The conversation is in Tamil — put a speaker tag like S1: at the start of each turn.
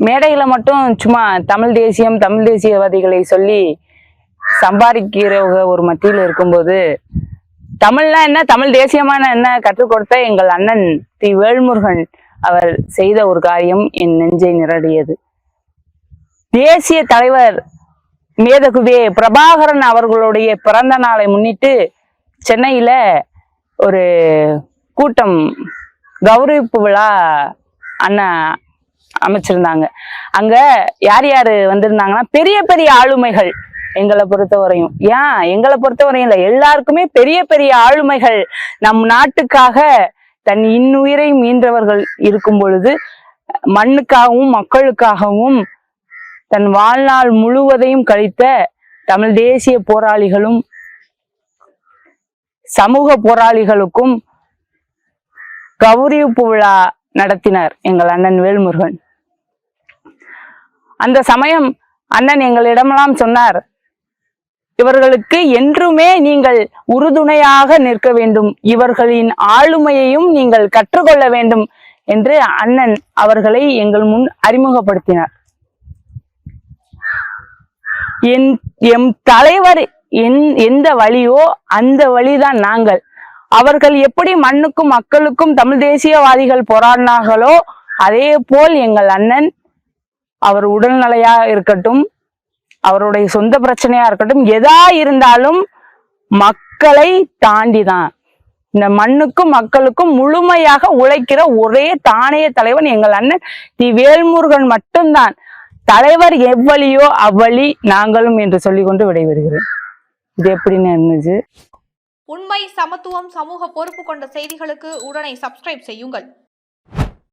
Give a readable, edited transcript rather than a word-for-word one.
S1: மேடையில மட்டும் சும்மா தமிழ் தேசியம் தமிழ் தேசியவாதிகளை சொல்லி சம்பாதிக்கிறவங்க ஒரு மத்தியில் இருக்கும்போது தமிழ்னா என்ன, தமிழ் தேசியமான என்ன கற்றுக் கொடுத்த எங்கள் அண்ணன் வேல்முருகன் அவர் செய்த ஒரு காரியம் என் நெஞ்சை நிரடியது. தேசிய தலைவர் மேதகுவே பிரபாகரன் அவர்களுடைய பிறந்த நாளை முன்னிட்டு சென்னையில ஒரு கூட்டம் கௌரவிப்பு விழா அண்ணன் அமைச்சிருந்தாங்க. அங்க யார் யாரு வந்திருந்தாங்கன்னா பெரிய பெரிய ஆளுமைகள், எங்களை பொறுத்தவரையும் எங்களை பொறுத்தவரையும் இல்லை, எல்லாருக்குமே பெரிய பெரிய ஆளுமைகள் நம் நாட்டுக்காக தன் இன்னுயிரை மீன்றவர்கள் இருக்கும் பொழுது மண்ணுக்காகவும் மக்களுக்காகவும் தன் வாழ்நாள் முழுவதையும் கழித்த தமிழ் தேசிய போராளிகளும் சமூக போராளிகளுக்கும் கௌரவிப்பு விழா நடத்தினார் எங்கள் அண்ணன் வேல்முருகன். அந்த சமயம் அண்ணன் எங்களிடமெல்லாம் சொன்னார், இவர்களுக்கு என்றுமே நீங்கள் உறுதுணையாக நிற்க வேண்டும், இவர்களின் ஆளுமையையும் நீங்கள் கற்றுக்கொள்ள வேண்டும் என்று அண்ணன் அவர்களை எங்கள் முன் அறிமுகப்படுத்தினார். எம் தலைவர் எந்த வழியோ அந்த வழிதான் நாங்கள். அவர்கள் எப்படி மண்ணுக்கும் மக்களுக்கும் தமிழ் தேசியவாதிகள் போராடினார்களோ அதே போல் எங்கள் அண்ணன் அவர் உடல்நிலையா இருக்கட்டும், அவருடைய சொந்த பிரச்சனையா இருக்கட்டும், எதா இருந்தாலும் மக்களை தாண்டிதான் இந்த மண்ணுக்கும் மக்களுக்கும் முழுமையாக உழைக்கிற ஒரே தானைய தலைவன் எங்கள் அண்ணன் வேல்முருகன் மட்டும்தான். தலைவர் எவ்வளியோ அவ்வழி நாங்களும் என்று சொல்லிக்கொண்டு விடைபெறுகிறேன். இது எப்படின்னு இருந்துச்சு?
S2: உண்மை, சமத்துவம், சமூக பொறுப்பு கொண்ட செய்திகளுக்கு உடனே சப்ஸ்கிரைப் செய்யுங்கள்.